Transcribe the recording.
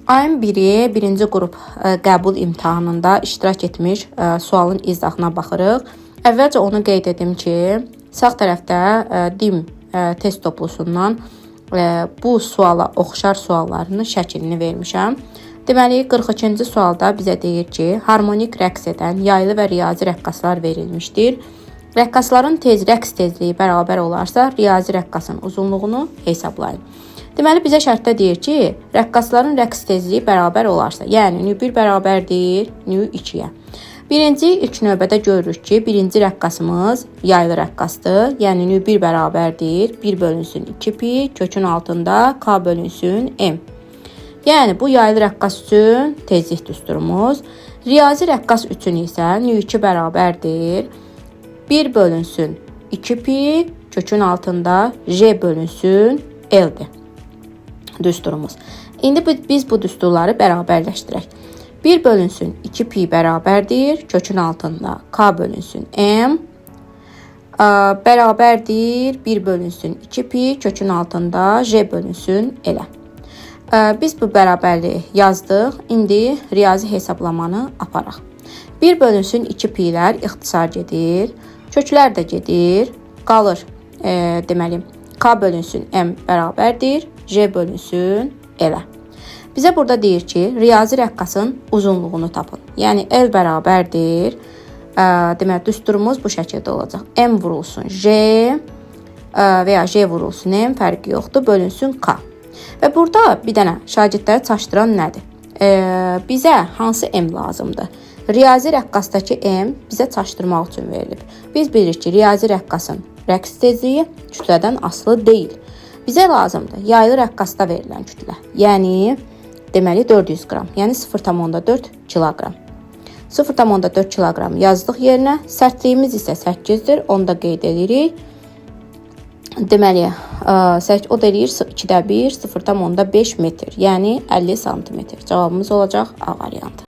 Ayın 1-i birinci qrup qəbul imtahanında iştirak etmiş sualın izahına baxırıq. Əvvəlcə onu qeyd edim ki, sağ tərəfdə DİM test toplusundan bu suala oxşar suallarının şəklini vermişəm. Deməli, 42-ci sualda bizə deyir ki, harmonik rəqs edən yaylı və riyazi rəqqaslar verilmişdir. Rəqqasların rəqs tezliyi bərabər olarsa, riyazi rəqqasın uzunluğunu hesablayın. Deməli, bizə şərtdə deyir ki, rəqqasların rəqs tezliyi bərabər olarsa, yəni nü1 bərabərdir nü2-yə. İlk növbədə görürük ki, birinci rəqqasımız yaylı rəqqasdır, yəni nü1 bərabərdir 1 bölünsün 2pi, kökün altında k bölünsün m. Yəni, bu yaylı rəqqas üçün tezlik düsturumuz. Riyazi rəqqas üçün isə nü2 bərabərdir 1 bölünsün 2pi, kökün altında j bölünsün l-dir düsturumuz. İndi biz bu düsturları bərabərləşdirək. 1 bölünsün 2pi bərabərdir, kökün altında k bölünsün m, bərabərdir 1 bölünsün 2pi, kökün altında j bölünsün l-ə. Biz bu bərabərliyi yazdıq, indi riyazi hesablamanı aparaq. 1 bölünsün 2pi'lər ixtisar gedir, köklər də gedir, qalır, deməli, k bölünsün m bərabərdir, j bölünsün l-ə. Bizə burada deyir ki, riyazi rəqqasın uzunluğunu tapın. Yəni, l bərabərdir, deməli, düsturumuz bu şəkildə olacaq. M vurulsun j və ya j vurulsun m, fərqi yoxdur, bölünsün k. Və burada bir dənə şagirdləri çaşdıran nədir? Bizə hansı m lazımdır? Riyazi rəqqasdakı m bizə çaşdırmaq üçün verilib. Biz bilirik ki, riyazi rəqqasın rəqs tezliyi kütlədən asılı deyil. Bizə lazımdır yaylı rəqqasda verilən kütlə. Yəni, deməli 400 qram, yəni 0,4 kiloqram. 0,4 kiloqram yazdıq yerinə, sərtliyimiz isə 8-dir, onu da qeyd edirik. Deməli, o da eləyir 2-də 1, 0,5 metr, yəni 50 santimetr. Cavabımız olacaq A variantı.